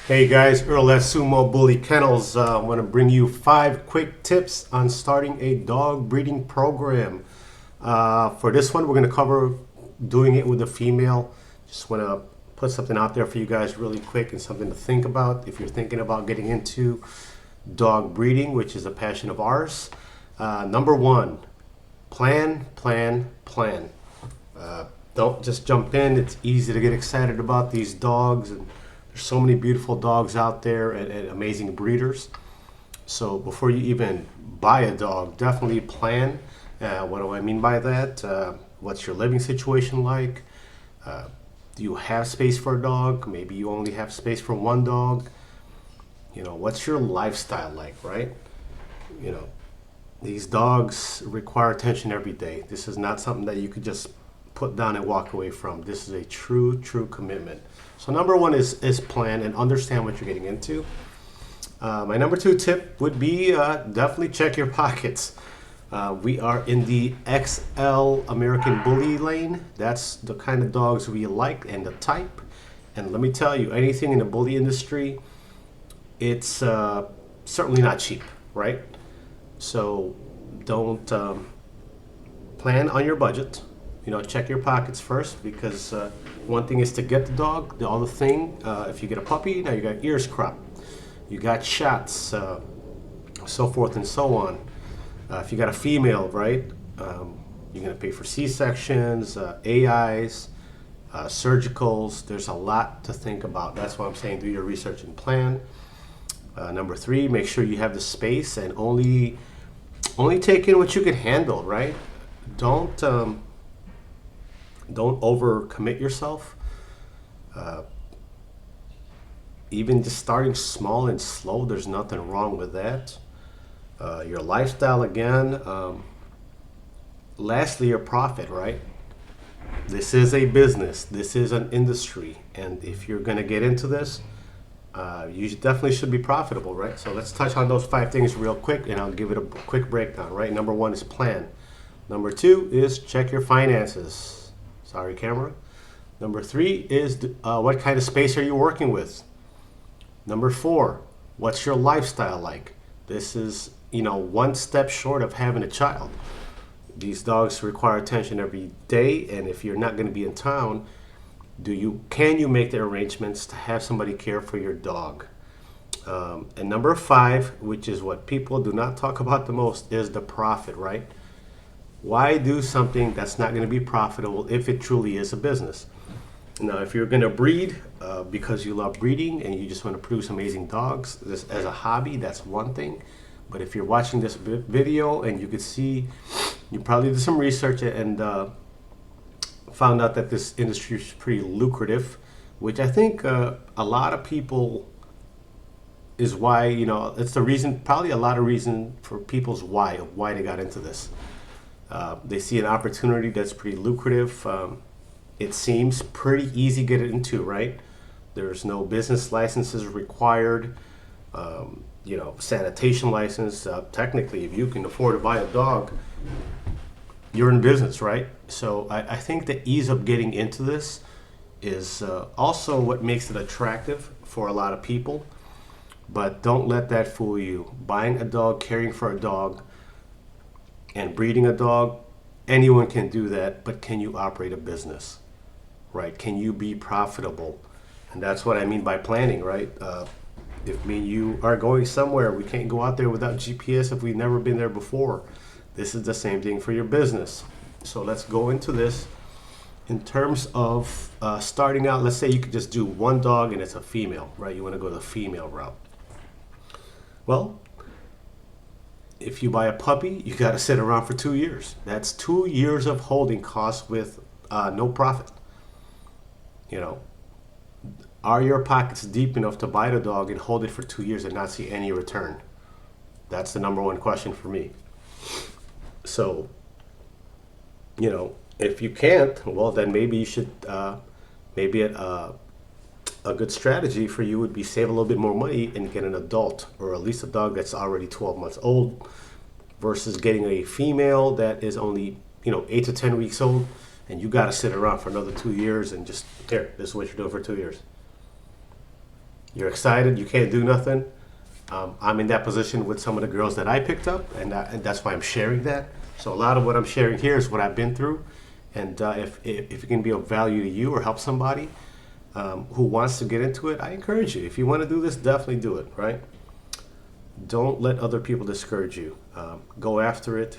Hey guys, Earl at Sumo Bully Kennels. I'm going to bring you 5 quick tips on starting a dog breeding program. For this one, we're going to cover doing it with a female. Just want to put something out there for you guys really quick and something to think about if you're thinking about getting into dog breeding, which is a passion of ours. Number 1, plan. Don't just jump in. It's easy to get excited about these dogs, and there's so many beautiful dogs out there and amazing breeders. So before you even buy a dog, definitely plan. What do I mean by that? What's your living situation like? Do you have space for a dog? Maybe you only have space for one dog. What's your lifestyle like, right? These dogs require attention every day. This is not something that you could just put down and walk away from. This is a true commitment. So number 1 is plan and understand what you're getting into. My number 2 tip would be definitely check your pockets. We are in the XL American Bully lane. That's the kind of dogs we like and the type. And let me tell you, anything in the bully industry, it's certainly not cheap, right? So don't plan on your budget. Check your pockets first, because one thing is to get the dog. The other thing, if you get a puppy, now you got ears cropped, you got shots, so forth and so on. If you got a female, right, you're going to pay for C-sections, AIs, surgicals. There's a lot to think about. That's why I'm saying do your research and plan. Number 3, make sure you have the space and only take in what you can handle, right? Don't overcommit yourself. Even just starting small and slow, there's nothing wrong with that. Your lifestyle again. Lastly, your profit, right? This is a business. This is an industry. And if you're going to get into this, you definitely should be profitable, right? So let's touch on those 5 things real quick, and I'll give it a quick breakdown, right? Number 1 is plan. Number 2 is check your finances. Sorry, camera. Number 3 is what kind of space are you working with? Number 4, what's your lifestyle like? This is, one step short of having a child. These dogs require attention every day, and if you're not going to be in town, can you make the arrangements to have somebody care for your dog? And number 5, which is what people do not talk about the most, is the profit, right? Why do something that's not going to be profitable if it truly is a business? Now, if you're going to breed because you love breeding and you just want to produce amazing dogs as a hobby, that's one thing. But if you're watching this video and you could see, you probably did some research and found out that this industry is pretty lucrative, which I think a lot of people is why, it's the reason, probably a lot of reason for people's why they got into this. They see an opportunity that's pretty lucrative. It seems pretty easy to get into, right? There's no business licenses required. Sanitation license. Technically, if you can afford to buy a dog, you're in business, right? So I think the ease of getting into this is also what makes it attractive for a lot of people. But don't let that fool you. Buying a dog, caring for a dog, and breeding a dog, anyone can do that, but can you operate a business, right? Can you be profitable? And that's what I mean by planning, right? If me and you are going somewhere, we can't go out there without GPS if we've never been there before. This is the same thing for your business. So let's go into this in terms of starting out. Let's say you could just do one dog and it's a female, right? You want to go the female route. Well, if you buy a puppy, you got to sit around for 2 years. That's 2 years of holding costs with no profit. Are your pockets deep enough to buy the dog and hold it for 2 years and not see any return? That's the number 1 question for me. So, if you can't, well, then maybe you should, maybe a good strategy for you would be save a little bit more money and get an adult, or at least a dog that's already 12 months old, versus getting a female that is only 8 to 10 weeks old, and you got to sit around for another 2 years and just here, this is what you're doing for 2 years. You're excited, you can't do nothing. I'm in that position with some of the girls that I picked up, and that's why I'm sharing that. So a lot of what I'm sharing here is what I've been through, and if it can be of value to you or help somebody who wants to get into it, I encourage you. If you want to do this, definitely do it, right? Don't let other people discourage you. Go after it.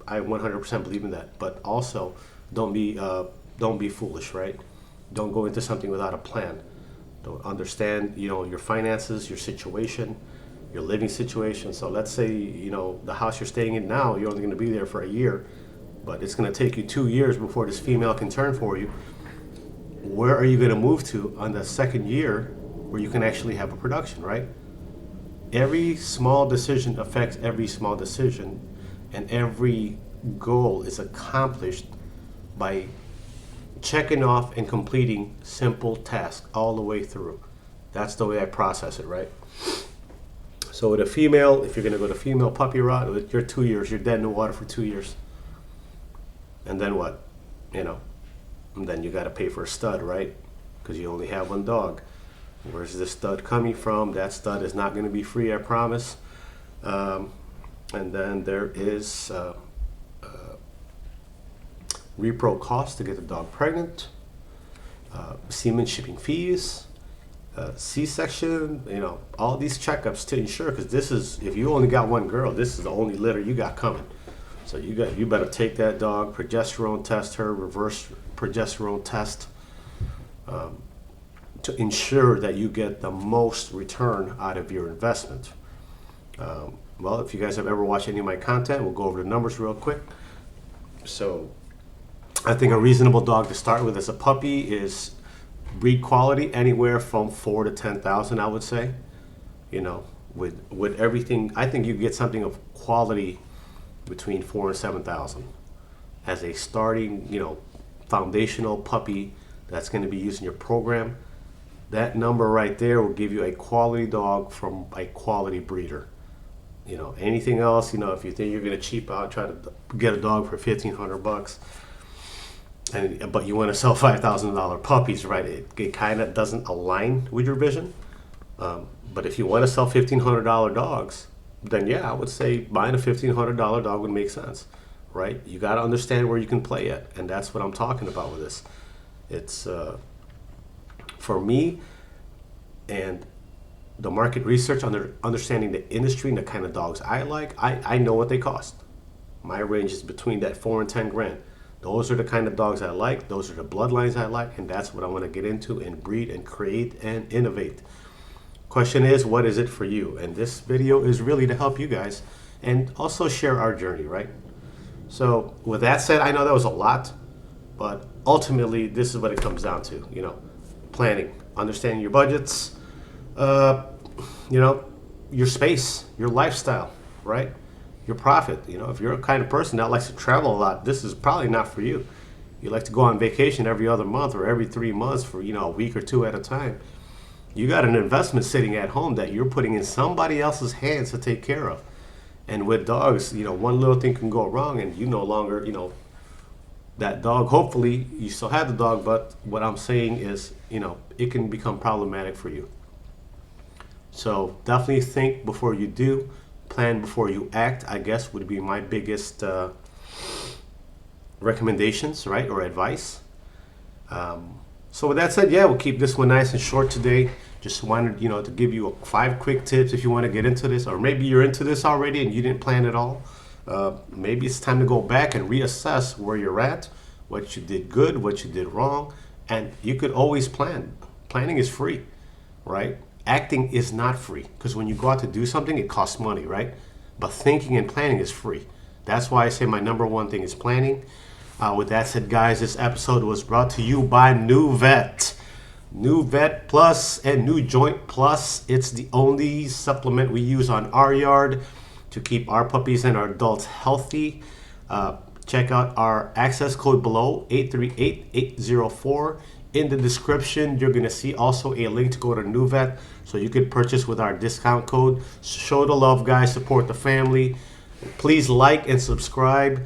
I 100% believe in that, but also don't be foolish, right? Don't go into something without a plan. Don't understand, your finances, your situation, your living situation. So let's say, the house you're staying in now, you're only going to be there for a year, but it's going to take you 2 years before this female can turn for you. Where are you going to move to on the second year where you can actually have a production, right? Every small decision affects every small decision, and every goal is accomplished by checking off and completing simple tasks all the way through. That's the way I process it, right? So with a female, if you're going to go the female puppy route, you're 2 years, you're dead in the water for 2 years. And then what? And then you got to pay for a stud, right? Because you only have one dog. Where's this stud coming from? That stud is not going to be free, I promise. And then there is repro cost to get the dog pregnant, semen shipping fees, C-section, all these checkups to ensure, because this is, if you only got one girl, this is the only litter you got coming. So you better take that dog, progesterone test her, reverse progesterone test, to ensure that you get the most return out of your investment. Well, if you guys have ever watched any of my content, we'll go over the numbers real quick. So I think a reasonable dog to start with as a puppy is breed quality anywhere from 4 to 10,000, I would say. With everything, I think you get something of quality between 4 and 7,000 as a starting, foundational puppy that's going to be used in your program. That number right there will give you a quality dog from a quality breeder. Anything else, if you think you're going to cheap out, try to get a dog for $1,500, but you want to sell $5,000 puppies, right? It kind of doesn't align with your vision. But if you want to sell $1,500 dogs, then yeah, I would say buying a $1,500 dog would make sense, right? You got to understand where you can play at, and that's what I'm talking about with this. It's for me, and the market research, understanding the industry and the kind of dogs I like, I know what they cost. My range is between that 4 and 10 grand. Those are the kind of dogs I like. Those are the bloodlines I like, and that's what I want to get into and breed and create and innovate. Question is, what is it for you? And this video is really to help you guys and also share our journey, right? So with that said, I know that was a lot, but ultimately this is what it comes down to, planning, understanding your budgets, your space, your lifestyle, right? Your profit. If you're a kind of person that likes to travel a lot, this is probably not for you. You like to go on vacation every other month or every 3 months for, a week or 2 at a time. You got an investment sitting at home that you're putting in somebody else's hands to take care of. And with dogs, one little thing can go wrong and you no longer, that dog, hopefully you still have the dog, but what I'm saying is, it can become problematic for you. So definitely think before you do, plan before you act, I guess would be my biggest recommendations, right, or advice. So with that said, yeah, we'll keep this one nice and short today. Just wanted, to give you 5 quick tips if you want to get into this, or maybe you're into this already and you didn't plan at all. Maybe it's time to go back and reassess where you're at, what you did good, what you did wrong, and you could always plan. Planning is free, right? Acting is not free, because when you go out to do something, it costs money, right? But thinking and planning is free. That's why I say my number one thing is planning. With that said, guys, this episode was brought to you by NuVet. NuVet Plus and NuJoint Plus. It's the only supplement we use on our yard to keep our puppies and our adults healthy. Check out our access code below, 838-804. In the description, you're going to see also a link to go to NuVet so you can purchase with our discount code. Show the love, guys. Support the family. Please like and subscribe.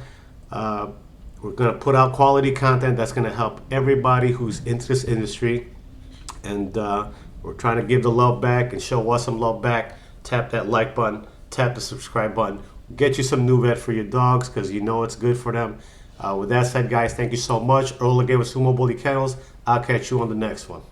We're going to put out quality content that's going to help everybody who's into this industry. And we're We're trying to give the love back and show us some love back. Tap that like button, tap the subscribe button. Get you some NuVet for your dogs because you know it's good for them. With that said, guys, thank you so much. Earl again with Sumo Bully Kennels. I'll catch you on the next one.